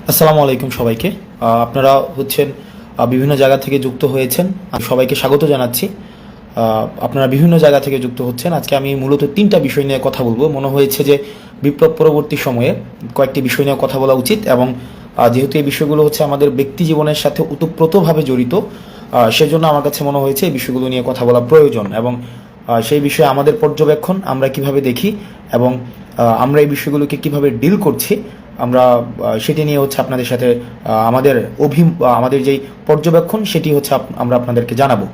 আসসালামু আলাইকুম সবাইকে। আপনারা হচ্ছেন বিভিন্ন জায়গা থেকে যুক্ত হয়েছেন। আমি সবাইকে স্বাগত জানাচ্ছি। আপনারা বিভিন্ন জায়গা থেকে যুক্ত হচ্ছেন। আজকে আমি মূলত তিনটা বিষয় নিয়ে কথা বলবো। মনে হয়েছে যে বিপ্লব পরবর্তী সময়ে কয়েকটি বিষয় নিয়ে কথা বলা উচিত, এবং যেহেতু এই বিষয়গুলো হচ্ছে আমাদের ব্যক্তি জীবনের সাথে ওতপ্রোতভাবে জড়িত, সেজন্য আমার কাছে মনে হয়েছে এই বিষয়গুলো নিয়ে কথা বলা প্রয়োজন। এবং সেই বিষয়ে আমাদের পর্যবেক্ষণ, আমরা কিভাবে দেখি এবং আমরা এই বিষয়গুলোকে কিভাবে ডিল করছি, আমরা সেটি নিয়ে হচ্ছে আপনাদের সাথে আমাদের যেই পর্যবেক্ষণ সেটি হচ্ছে আমরা আপনাদেরকে জানাবো।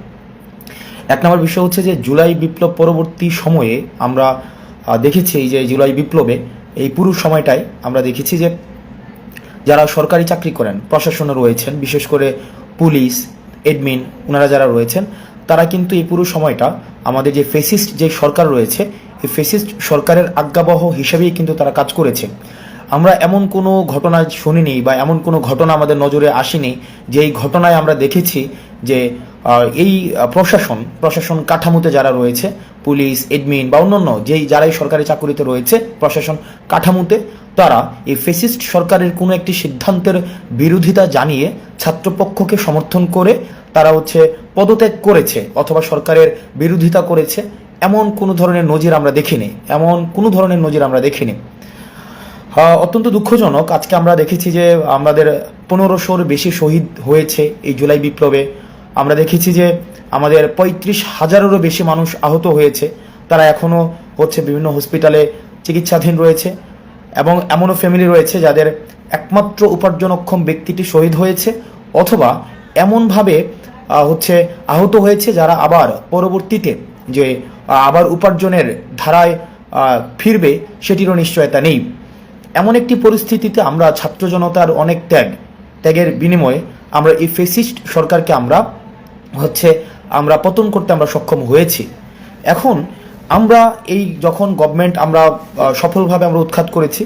এক নম্বর বিষয় হচ্ছে যে জুলাই বিপ্লব পরবর্তী সময়ে আমরা দেখেছি যে জুলাই বিপ্লবে এই পুরো সময়টায় আমরা দেখেছি যে যারা সরকারি চাকরি করেন, প্রশাসনে রয়েছেন, বিশেষ করে পুলিশ, এডমিন, ওনারা যারা রয়েছেন, তারা কিন্তু এই পুরো সময়টা আমাদের যে ফেসিস্ট যে সরকার রয়েছে, এই ফেসিস্ট সরকারের আজ্ঞাবহ হিসেবেই কিন্তু তারা কাজ করেছে। আমরা এমন কোনো ঘটনা শুনিনি বা এমন কোনো ঘটনা আমাদের নজরে আসেনি যে এই ঘটনায় আমরা দেখেছি যে এই প্রশাসন কাঠামোতে যারা রয়েছে, পুলিশ, এডমিন বা অন্যান্য যারাই সরকারি চাকুরিতে রয়েছে প্রশাসন কাঠামোতে, তারা এই ফেসিস্ট সরকারের কোনো একটি সিদ্ধান্তের বিরোধিতা জানিয়ে ছাত্রপক্ষকে সমর্থন করে তারা হচ্ছে পদত্যাগ করেছে অথবা সরকারের বিরোধিতা করেছে, এমন কোনো ধরনের নজির আমরা দেখিনি। অত্যন্ত দুঃখজনক। আজকে আমরা দেখেছি যে আমাদের 1500-র বেশি শহীদ হয়েছে এই জুলাই বিপ্লবে। আমরা দেখেছি যে আমাদের 35,000-এরও বেশি মানুষ আহত হয়েছে। তারা এখনও হচ্ছে বিভিন্ন হসপিটালে চিকিৎসাধীন রয়েছে, এবং এমনও ফ্যামিলি রয়েছে যাদের একমাত্র উপার্জনক্ষম ব্যক্তিটি শহীদ হয়েছে অথবা এমনভাবে হচ্ছে আহত হয়েছে যারা আবার পরবর্তীতে যে আবার উপার্জনের ধারায় ফিরবে সেটিরও নিশ্চয়তা নেই। এমন একটি পরিস্থিতিতে আমরা ছাত্র জনতার অনেক ত্যাগের বিনিময়ে আমরা এই ফেসিস্ট সরকারকে আমরা পতন করতে আমরা সক্ষম হয়েছি। এখন আমরা এই যখন গভর্নমেন্ট আমরা সফলভাবে আমরা উৎখাত করেছি,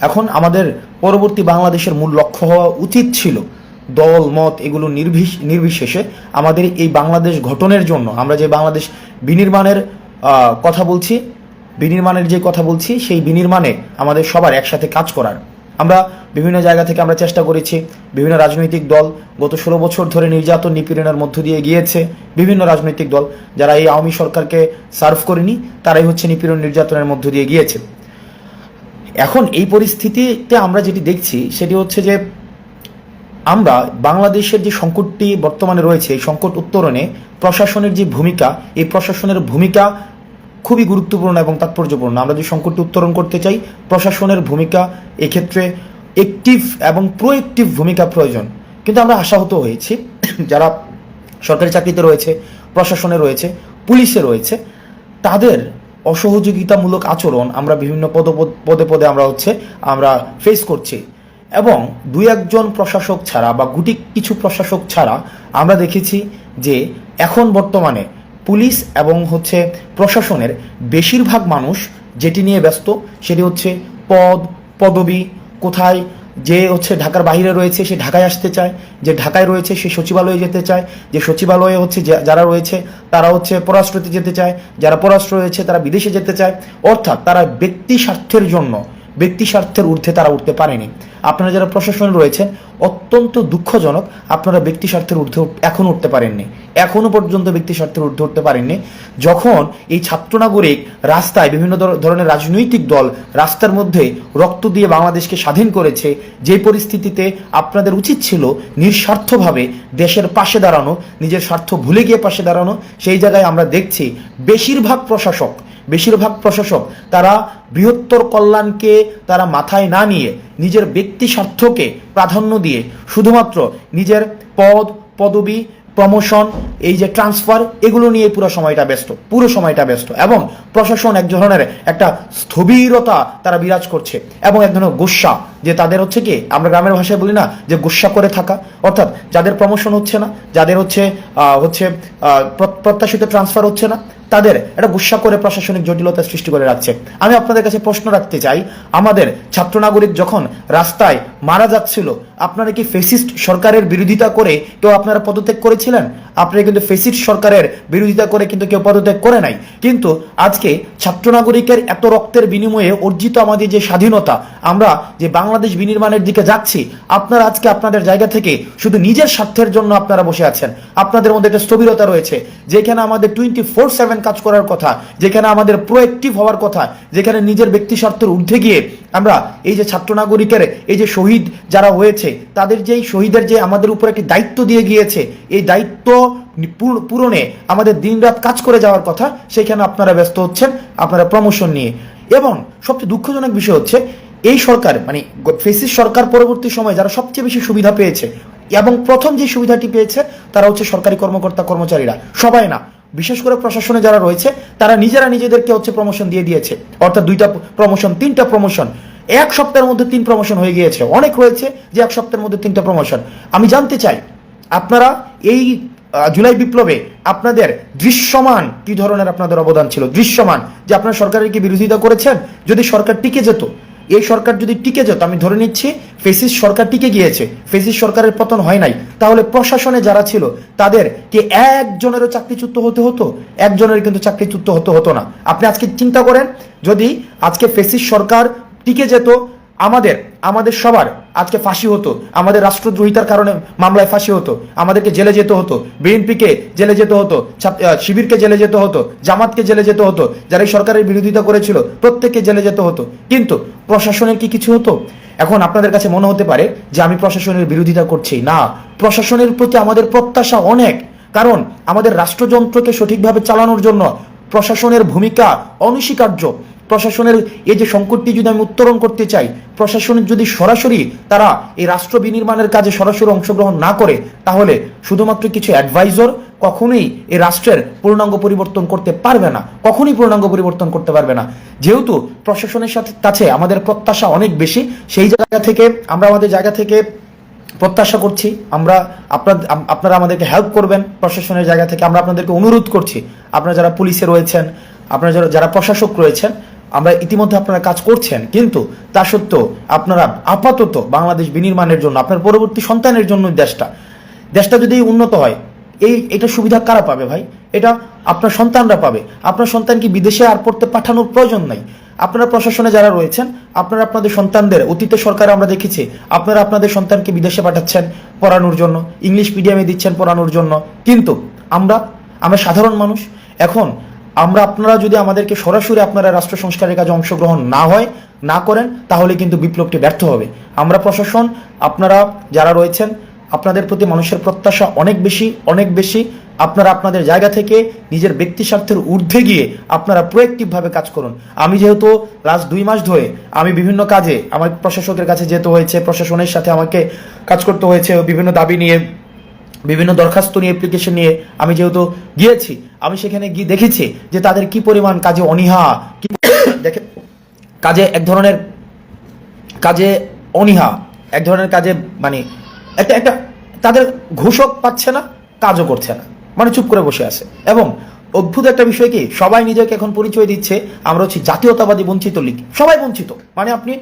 এখন আমাদের পরবর্তী বাংলাদেশের মূল লক্ষ্য হওয়া উচিত ছিল দল মত এগুলো নির্বিশেষে আমাদের এই বাংলাদেশ গঠনের জন্য আমরা যে বাংলাদেশ বিনির্মাণের কথা বলছি সেই বিনির্মাণে আমাদের সবার একসাথে কাজ করার। আমরা বিভিন্ন জায়গা থেকে আমরা চেষ্টা করেছি। বিভিন্ন রাজনৈতিক দল গত 16 বছর ধরে নির্যাতন নিপীড়নের মধ্য দিয়ে গিয়েছে। বিভিন্ন রাজনৈতিক দল যারা এই আওয়ামী সরকারকে সার্ভ করেনি, তারাই হচ্ছে নিপীড়ন নির্যাতনের মধ্য দিয়ে গিয়েছে। এখন এই পরিস্থিতিতে আমরা যেটি দেখছি সেটি হচ্ছে যে আমরা বাংলাদেশের যে সংকটটি বর্তমানে রয়েছে, এই সংকট উত্তরণে প্রশাসনের যে ভূমিকা, এই প্রশাসনের ভূমিকা খুবই গুরুত্বপূর্ণ এবং তাৎপর্যপূর্ণ। আমরা যদি সংকটটি উত্তরণ করতে চাই, প্রশাসনের ভূমিকা এক্ষেত্রে অ্যাক্টিভ এবং প্রোঅ্যাক্টিভ ভূমিকা প্রয়োজন। কিন্তু আমরা আশাহত হয়েছি যারা সরকারি চাকরিতে রয়েছে, প্রশাসনে রয়েছে, পুলিশে রয়েছে, তাদের অসহযোগিতামূলক আচরণ আমরা বিভিন্ন পদে আমরা ফেস করছি। এবং দুই একজন প্রশাসক ছাড়া বা গুটি কিছু প্রশাসক ছাড়া আমরা দেখেছি যে এখন বর্তমানে পুলিশ এবং প্রশাসনের বেশিরভাগ মানুষ যেটি নিয়ে ব্যস্ত সেটি হচ্ছে পদবি, কোথায় যে ঢাকার বাইরে রয়েছে সে ঢাকায় আসতে চায়, যে ঢাকায় রয়েছে সে সচিবালয়ে যেতে চায়, যে সচিবালয়ে যারা রয়েছে তারা পররাষ্ট্রতে যেতে চায়, যারা পররাষ্ট্র রয়েছে তারা বিদেশে যেতে চায়। অর্থাৎ তারা ব্যক্তি স্বার্থের ঊর্ধ্বে তারা উঠতে পারেনি। আপনারা যারা প্রশাসনে রয়েছেন, অত্যন্ত দুঃখজনক, আপনারা ব্যক্তি স্বার্থের ঊর্ধ্বে এখন উঠতে পারেননি, এখনো পর্যন্ত ব্যক্তি স্বার্থের ঊর্ধ্বে উঠতে পারেননি। যখন এই ছাত্র নাগরিক রাস্তায়, বিভিন্ন ধরনের রাজনৈতিক দল রাস্তার মধ্যে রক্ত দিয়ে বাংলাদেশকে স্বাধীন করেছে, যে পরিস্থিতিতে আপনাদের উচিত ছিল নিঃস্বার্থভাবে দেশের পাশে দাঁড়ানো, নিজের স্বার্থ ভুলে গিয়ে পাশে দাঁড়ানো, সেই জায়গায় আমরা দেখছি বেশিরভাগ প্রশাসক তারা বৃহত্তর কল্যাণকে তারা মাথায় না নিয়ে নিজের ব্যক্তি স্বার্থকে প্রাধান্য দিয়ে শুধুমাত্র নিজের পদবি, প্রমোশন, এই যে ট্রান্সফার, এগুলো নিয়ে পুরো সময়টা ব্যস্ত এবং প্রশাসন এক ধরনের একটা স্থবিরতা তারা বিরাজ করছে এবং এক ধরনের গোস্বা, যে তাদের কি আমরা গ্রামের ভাষায় বলি না যে গোস্বা করে থাকা, অর্থাৎ যাদের প্রমোশন হচ্ছে না, যাদের প্রত্যাশিত ট্রান্সফার হচ্ছে না, তাদের একটা গুসা করে প্রশাসনিক জটিলতা সৃষ্টি করে রাখছে। আমি আপনাদের কাছে প্রশ্ন রাখতে চাই, আমাদের ছাত্র নাগরিক যখন রাস্তায় মারা যাচ্ছিল, আপনারা কি ফেসিস্ট সরকারের বিরোধিতা করে কেউ আপনারা পদত্যাগ করেছিলেন? আপনারা কিন্তু ফেসিস্ট সরকারের বিরোধিতা করে কিন্তু কেউ পদত্যাগ করে নাই। কিন্তু আজকে ছাত্র নাগরিকের এত রক্তের বিনিময়ে অর্জিত আমাদের যে স্বাধীনতা, আমরা যে বাংলাদেশ বিনির্মাণের দিকে যাচ্ছি, আপনারা আজকে আপনাদের জায়গা থেকে শুধু নিজের স্বার্থের জন্য আপনারা বসে আছেন। আপনাদের মধ্যে একটা স্থবিরতা রয়েছে, যেখানে আমাদের 24/7 কাজ করার কথা, যেখানে আমাদের প্রোঅ্যাক্টিভ হওয়ার কথা, যেখানে নিজের ব্যক্তি স্বার্থের ঊর্ধ্বে গিয়ে আমরা এই যে ছাত্র নাগরিকের এই যে শহীদ যারা হয়েছে, তাদের যেই শহীদের যে আমাদের উপর একটি দায়িত্ব দিয়ে গিয়েছে, এই দায়িত্ব পূরণে আমাদের দিনরাত কাজ করে যাওয়ার কথা, সেখানে আপনারা ব্যস্ত হচ্ছেন আপনারা প্রমোশন নিয়ে। এবং সবচেয়ে দুঃখজনক বিষয় হচ্ছে, এই সরকার মানে ফেসিস্ট সরকার পরবর্তী সময় যারা সবচেয়ে বেশি সুবিধা পেয়েছে এবং প্রথম যে সুবিধাটি পেয়েছে তারা হচ্ছে সরকারি কর্মকর্তা কর্মচারীরা, সবাই না, বিশেষ করে প্রশাসনে যারা রয়েছে তারা নিজেরা নিজেদেরকে হচ্ছে প্রমোশন দিয়ে দিয়েছে। অর্থাৎ 2টা প্রমোশন, 3টা প্রমোশন, এক সপ্তাহের মধ্যে 3 প্রমোশন হয়ে গিয়েছে। অনেক হয়েছে যে এক সপ্তাহের মধ্যে 3টা প্রমোশন। আমি জানতে চাই, আপনারা এই জুলাই বিপ্লবে আপনাদের দৃশ্যমান কি ধরনের আপনাদের অবদান ছিল? দৃশ্যমান যে আপনারা সরকারের কি বিরোধিতা করেছেন? যদি সরকার টিকে যেত, এই সরকার যদি টিকে যেত, আমি ধরে নিচ্ছি ফেসিস্ট সরকার টিকে গিয়েছে, ফেসিস্ট সরকারের পতন হয় নাই, তাহলে প্রশাসনে যারা ছিল তাদের কি একজনেরও চাকরিচ্যুত হতে হতো? একজনের কিন্তু চাকরিচ্যুত হতো না। আপনি আজকে চিন্তা করেন, যদি আজকে ফেসিস্ট সরকার টিকে যেত, আমাদের সবার আজকে ফাঁসি হতো, আমাদের রাষ্ট্রদ্রোহিতার কারণে মামলায় ফাঁসি হতো, আমাদেরকে জেলে যেতে হতো, বিএনপিকে জেলে যেতে হতো, শিবিরকে জেলে যেতে হতো, জামাতকে জেলে যেতে হতো, যারা এই সরকারের বিরোধিতা করেছিল প্রত্যেককে জেলে যেতে হতো। কিন্তু প্রশাসনের কি কিছু হতো? এখন আপনাদের কাছে মনে হতে পারে যে আমি প্রশাসনের বিরোধিতা করছি না, প্রশাসনের প্রতি আমাদের প্রত্যাশা অনেক। কারণ আমাদের রাষ্ট্রযন্ত্রকে সঠিকভাবে চালানোর জন্য প্রশাসনের ভূমিকা অনস্বীকার্য। প্রশাসনের এই যে সংকটটি যদি আমি উত্তরণ করতে চাই, প্রশাসনের যদি সরাসরি তারা এই রাষ্ট্র বিনির্মাণের কাজে সরাসরি অংশগ্রহণ না করে, তাহলে শুধুমাত্র কিছু অ্যাডভাইজর কখনোই এই রাষ্ট্রের পূর্ণাঙ্গ পরিবর্তন করতে পারবে না, কখনোই পূর্ণাঙ্গ পরিবর্তন করতে পারবে না। যেহেতু প্রশাসনের কাছে আমাদের প্রত্যাশা অনেক বেশি, সেই জায়গা থেকে আমরা আমাদের জায়গা থেকে প্রত্যাশা করছি আপনারা আমাদেরকে হেল্প করবেন। প্রশাসনের জায়গা থেকে আমরা আপনাদেরকে অনুরোধ করছি, আপনারা যারা পুলিশে রয়েছেন, আপনারা যারা প্রশাসক রয়েছেন, আমরা ইতিমধ্যে আপনারা কাজ করছেন, কিন্তু তা সত্ত্বেও আপনারা আপাতত বাংলাদেশ বিনির্মাণের জন্য, আপনার পরবর্তী সন্তানের জন্য দেশটা যদি উন্নত হয়, এটা সুবিধা কারা পাবে ভাই? এটা আপনার সন্তানরা পাবে। আপনার সন্তানকে বিদেশে আর পড়তে পাঠানোর প্রয়োজন নাই। আপনারা প্রশাসনে যারা রয়েছেন, আপনারা আপনাদের সন্তানদের, অতীতে সরকারে আমরা দেখেছি আপনারা আপনাদের সন্তানকে বিদেশে পাঠাচ্ছেন পড়ানোর জন্য, ইংলিশ মিডিয়ামে দিচ্ছেন পড়ানোর জন্য, কিন্তু আমরা সাধারণ মানুষ। এখন আপনারা যদি আমাদেরকে সরাসরি আপনারা রাষ্ট্র সংস্কারের কাজে অংশগ্রহণ না করেন, তাহলে কিন্তু বিপ্লবটি ব্যর্থ হবে। আমরা প্রশাসন, আপনারা যারা রয়েছেন, আপনাদের প্রতি মানুষের প্রত্যাশা অনেক বেশি। আপনারা আপনাদের জায়গা থেকে নিজের ব্যক্তি স্বার্থের ঊর্ধ্বে গিয়ে আপনারা প্রোঅ্যাক্টিভভাবে কাজ করুন। আমি যেহেতু লাস্ট 2 মাস ধরে আমি বিভিন্ন কাজে আমার প্রশাসকের কাছে যেতে হয়েছে, প্রশাসনের সাথে আমাকে কাজ করতে হয়েছে, বিভিন্ন দাবি নিয়ে, বিভিন্ন দরখাস্ত নিয়ে, অ্যাপ্লিকেশন নিয়ে আমি যেহেতু গিয়েছি, আমি সেখানে গিয়ে দেখেছি যে তাদের কি পরিমাণ কাজে অনীহা, দেখে কাজে এক ধরনের কাজে মানে একটা তাদের ঘোষক পাচ্ছে না, কাজও করছে না, মানে চুপ করে বসে আছে। এবং অদ্ভুত একটা বিষয় কি, সবাই নিজেকে এখন পরিচয় দিচ্ছে আমরা হচ্ছে জাতীয়তাবাদী বঞ্চিত লীগ। সবাই বঞ্চিত, মানে আপনি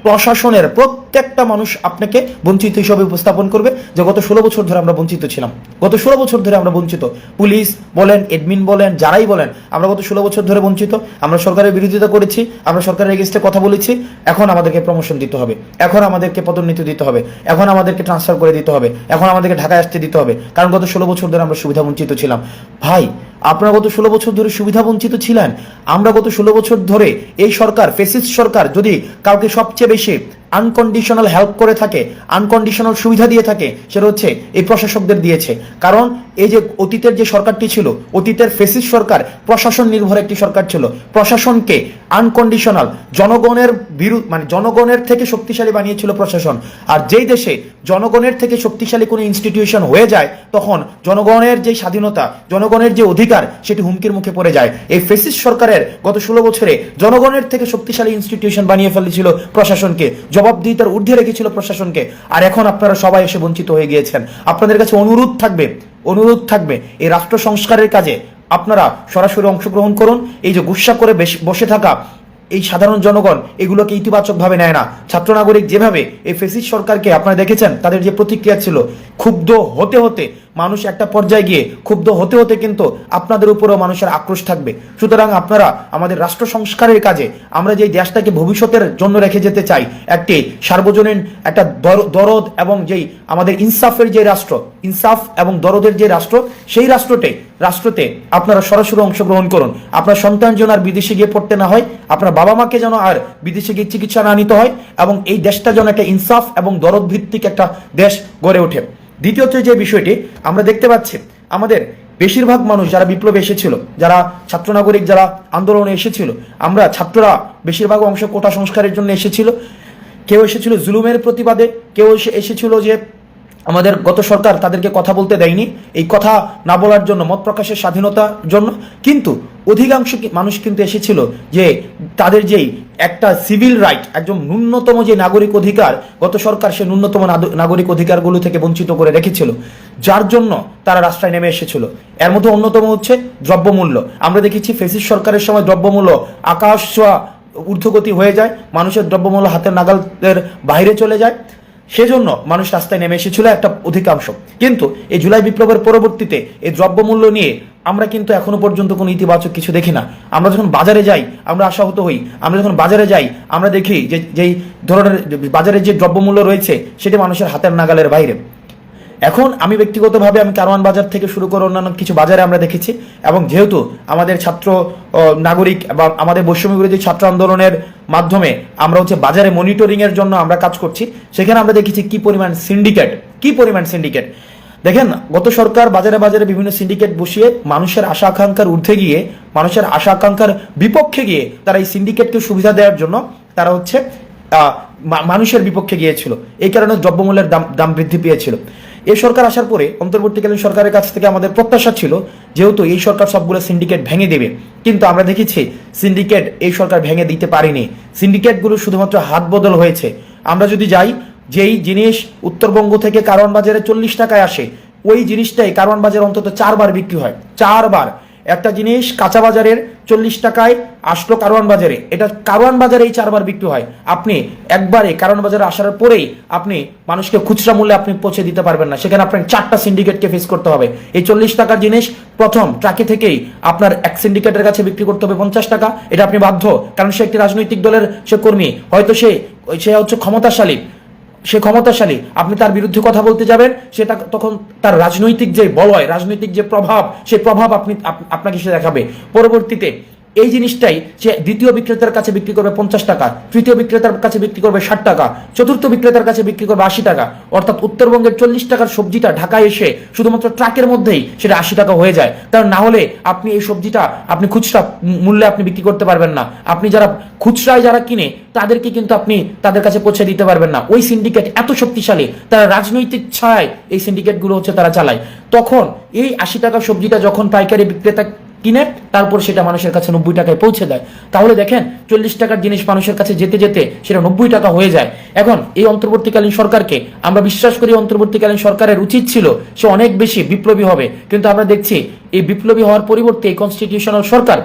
প্রশাসনের প্রত্যেকটা মানুষ আপনাকে বঞ্চিত হিসেবে উপস্থাপন করবে যে গত 16 বছর ধরে আমরা বঞ্চিত ছিলাম, গত 16 বছর ধরে আমরা বঞ্চিত। পুলিশ বলেন, এডমিন বলেন, যারাই বলেন, আমরা গত 16 বছর ধরে বঞ্চিত। আমরা সরকারের বিরোধিতা করেছি, আমরা সরকারের এগেইনস্টে কথা বলেছি, এখন আমাদেরকে প্রমোশন দিতে হবে, এখন আমাদেরকে পদোন্নতি দিতে হবে, এখন আমাদেরকে ট্রান্সফার করে দিতে হবে, এখন আমাদেরকে ঢাকায় আসতে দিতে হবে, কারণ গত 16 বছর ধরে আমরা সুবিধা বঞ্চিত ছিলাম। ভাই, আপনারা গত 16 বছর ধরে সুবিধা বঞ্চিত ছিলেন, আমরা গত 16 বছর ধরে এই সরকার, ফেসিস্ট সরকার যদি কাউকে সবচেয়ে বেশি আনকন্ডিশনাল হেল্প করে থাকে, আনকন্ডিশনাল সুবিধা দিয়ে থাকে, সেটা হচ্ছে এই প্রশাসকদের দিয়েছে। কারণ এই যে অতীতের যে সরকারটি ছিল, অতীতের ফেসিস্ট সরকার প্রশাসন নির্ভর একটি সরকার ছিল। প্রশাসনকে আনকন্ডিশনাল জনগণের মানে জনগণের থেকে শক্তিশালী বানিয়েছিল প্রশাসন। আর যেই দেশে জনগণের থেকে শক্তিশালী কোনো ইনস্টিটিউশন হয়ে যায়, তখন জনগণের যে স্বাধীনতা, জনগণের যে অধিকার, সেটি হুমকির মুখে পড়ে যায়। এই ফেসিস্ট সরকারের গত 16 বছরে জনগণের থেকে শক্তিশালী ইনস্টিটিউশন বানিয়ে ফেলেছিল প্রশাসনকে, জবাবদিহিতার ঊর্ধ্বে রেখেছিল প্রশাসনকে। আর এখন আপনারা সবাই এসে বঞ্চিত হয়ে গিয়েছেন। আপনাদের কাছে অনুরোধ থাকবে এই রাষ্ট্র সংস্কারের কাজে আপনারা সরাসরি অংশগ্রহণ করুন। এই যে গুসা করে বসে থাকা এই সাধারণ জনগণ এগুলোকে ইতিবাচকভাবে নেয় না। ছাত্র নাগরিক যেভাবে এই ফেসিস্ট সরকারকে আপনারা দেখেছেন, তাদের যে প্রতিক্রিয়া ছিল, ক্ষুব্ধ হতে হতে মানুষ একটা পর্যায়ে গিয়ে ক্ষুব্ধ হতে হতে কিন্তু আপনাদের উপরেও মানুষের আক্রোশ থাকবে। সুতরাং আপনারা আমাদের রাষ্ট্র সংস্কারের কাজে আমরা যেই দেশটাকে ভবিষ্যতের জন্য রেখে যেতে চাই, একটি সার্বজনীন একটা দরদ এবং যেই আমাদের ইনসাফের যে রাষ্ট্র, ইনসাফ এবং দরদের যে রাষ্ট্র, সেই রাষ্ট্রতে আপনারা সরাসরি অংশগ্রহণ করুন। আপনার সন্তান যেন আর বিদেশে গিয়ে পড়তে না হয়, আপনার বাবা মাকে যেন আর বিদেশে গিয়ে চিকিৎসা না নিতে হয়, এবং এই দেশটা যেন একটা ইনসাফ এবং দরদ ভিত্তিক একটা দেশ গড়ে ওঠে। দ্বিতীয়ত যে বিষয়টি আমরা দেখতে পাচ্ছি, আমাদের বেশিরভাগ মানুষ যারা বিপ্লবে এসেছিল, যারা ছাত্র নাগরিক, যারা আন্দোলনে এসেছিল, আমরা ছাত্ররা বেশিরভাগ অংশ কোটা সংস্কারের জন্য এসেছিল। কেউ এসেছিল জুলুমের প্রতিবাদে, কেউ এসেছিল যে আমাদের গত সরকার তাদেরকে কথা বলতে দেয়নি, এই কথা না বলার জন্য, মত প্রকাশের স্বাধীনতার জন্য। কিন্তু অধিকাংশ মানুষ কিন্তু এসেছিল যে তাদের যেই একটা সিভিল রাইট, একদম ন্যূনতম যে নাগরিক অধিকার, গত সরকার সে ন্যূনতম নাগরিক অধিকারগুলো থেকে বঞ্চিত করে রেখেছিল, যার জন্য তারা রাস্তায় নেমে এসেছিল। এর মধ্যে অন্যতম হচ্ছে দ্রব্যমূল্য। আমরা দেখেছি ফ্যাসিস্ট সরকারের সময় দ্রব্যমূল্য আকাশ ছোঁয়া ঊর্ধ্বগতি হয়ে যায়, মানুষের দ্রব্যমূল্য হাতের নাগালের বাইরে চলে যায়, সেজন্য মানুষ রাস্তায় নেমে এসেছিল একটা অধিকাংশ। কিন্তু এই জুলাই বিপ্লবের পরবর্তীতে এই দ্রব্যমূল্য নিয়ে আমরা কিন্তু এখনো পর্যন্ত কোনো ইতিবাচক কিছু দেখি না। আমরা যখন বাজারে যাই আমরা আশাহত হই, আমরা যখন বাজারে যাই আমরা দেখি যে যেই ধরনের বাজারে যে দ্রব্যমূল্য রয়েছে সেটি মানুষের হাতের নাগালের বাইরে। এখন আমি ব্যক্তিগতভাবে আমি কারওয়ান বাজার থেকে শুরু করে অন্যান্য কিছু বাজারে আমরা দেখেছি, এবং যেহেতু আমাদের ছাত্র নাগরিক বা আমাদের বৈষম্য বিরোধী ছাত্র আন্দোলনের মাধ্যমে আমরা হচ্ছে বাজারে মনিটরিং এর জন্য আমরা কাজ করছি, সেখানে আমরা দেখেছি কি পরিমাণ সিন্ডিকেট। দেখেন, গত সরকার বাজারে বাজারে বিভিন্ন সিন্ডিকেট বসিয়ে মানুষের আশা আকাঙ্ক্ষার ঊর্ধ্বে গিয়ে, মানুষের আশা আকাঙ্ক্ষার বিপক্ষে গিয়ে তারা এই সিন্ডিকেটকে সুবিধা দেওয়ার জন্য তারা হচ্ছে মানুষের বিপক্ষে গিয়েছিল। এই কারণে দ্রব্যমূল্যের দাম বৃদ্ধি পেয়েছিল। এই সরকার আসার পরে অন্তর্বর্তীকালীন সরকারের কাছ থেকে আমাদের প্রত্যাশা ছিল যেহেতু এই সরকার সবগুলো সিন্ডিকেট ভেঙে দেবে, কিন্তু আমরা দেখেছি সিন্ডিকেট এই সরকার ভেঙে দিতে পারেনি। সিন্ডিকেটগুলো শুধুমাত্র হাত বদল হয়েছে। আমরা যদি যাই, যেই জিনিস উত্তরবঙ্গ থেকে কারওয়ান বাজারে 40 টাকায় আসে, ওই জিনিসটাই কারওয়ান বাজারে অন্তত 4 বার বিক্রি হয়। 4 বার একটা জিনিস কাঁচা বাজারের 40 টাকায় আসলো কারওয়ান বাজারে, এটা কারওয়ান বাজারেই 4 বার বিক্রি হয়। আপনি একবারে কারওয়ান বাজারে আসার পরেই আপনি মানুষকে খুচরা মূল্যে আপনি পৌঁছে দিতে পারবেন না, সেখানে আপনার 4টা সিন্ডিকেটকে ফেস করতে হবে। এই 40 টাকার জিনিস প্রথম ট্রাকে থেকেই আপনার এক সিন্ডিকেটের কাছে বিক্রি করতে হবে 50 টাকা। এটা আপনি বাধ্য, কারণ সে একটি রাজনৈতিক দলের সে কর্মী, হয়তো সে হচ্ছে ক্ষমতাশালী, আপনি তার বিরুদ্ধে কথা বলতে যাবেন, সেটা তখন তার রাজনৈতিক যে বলয়, রাজনৈতিক যে প্রভাব, সেই প্রভাব আপনাকে সে দেখাবে। পরবর্তীতে এই জিনিসটাই সে দ্বিতীয় বিক্রেতার কাছে বিক্রি করবে 50 টাকা, তৃতীয় বিক্রেতার কাছে বিক্রি করবে 60 টাকা, চতুর্থ বিক্রেতার কাছে বিক্রি করবে 80 টাকা। অর্থাৎ উত্তরবঙ্গের 40 টাকার সবজিটা ঢাকায় এসে শুধুমাত্র ট্রাকের মধ্যেই সেটা 80 টাকা হয়ে যায়। কারণ না হলে আপনি এই সবজিটা আপনি খুচরা মূল্যে আপনি বিক্রি করতে পারবেন না। আপনি যারা খুচরায় যারা কিনে তাদেরকে কিন্তু আপনি তাদের কাছে পৌঁছে দিতে পারবেন না। ওই সিন্ডিকেট এত শক্তিশালী, তারা রাজনৈতিক ছায় এই সিন্ডিকেটগুলো হচ্ছে তারা চালায়। তখন এই 80 টাকার সবজিটা যখন পাইকারি বিক্রেতা কিনে তারপর সেটা মানুষের কাছে 90 টাকায় পৌঁছে দেয়, তাহলে দেখেন 40 টাকার জিনিস মানুষের কাছে যেতে যেতে সেটা 90 টাকা হয়ে যায়। এখন এই অন্তর্বর্তীকালীন সরকারকে আমরা বিশ্বাস করি, অন্তর্বর্তীকালীন সরকারের উচিত ছিল সে অনেক বেশি বিপ্লবী হবে, কিন্তু আমরা দেখছি এই বিপ্লবী হওয়ার পরিবর্তে এই কনস্টিটিউশনাল সরকার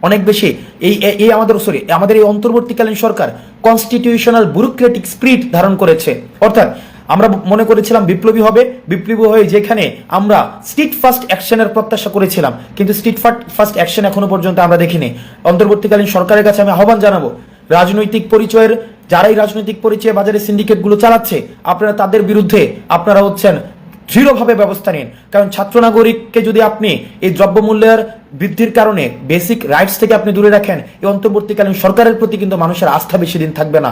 অনেক বেশি আমাদের এই অন্তর্বর্তীকালীন সরকার কনস্টিটিউশনাল ব্যুরোক্রেটিক স্পিরিট ধারণ করেছে। অর্থাৎ আমরা মনে করেছিলাম বিপ্লবী হয়ে যেখানে আমরা স্ট্রিট ফার্স্ট অ্যাকশনের প্রত্যাশা করেছিলাম, কিন্তু স্ট্রিট ফার্স্ট অ্যাকশন এখনো পর্যন্ত আমরা দেখিনি। অন্তর্বর্তীকালীন সরকারের কাছে আমি আহ্বান জানাবো, যারাই রাজনৈতিক পরিচয়ে বাজারে সিন্ডিকেটগুলো চালাচ্ছে, আপনারা তাদের বিরুদ্ধে আপনারা হচ্ছেন দৃঢ়ভাবে ব্যবস্থা নিন। কারণ ছাত্র নাগরিককে যদি আপনি এই দ্রব্যমূল্যের বৃদ্ধির কারণে বেসিক রাইটস থেকে আপনি দূরে রাখেন, এই অন্তর্বর্তীকালীন সরকারের প্রতি কিন্তু মানুষের আস্থা বেশি দিন থাকবে না।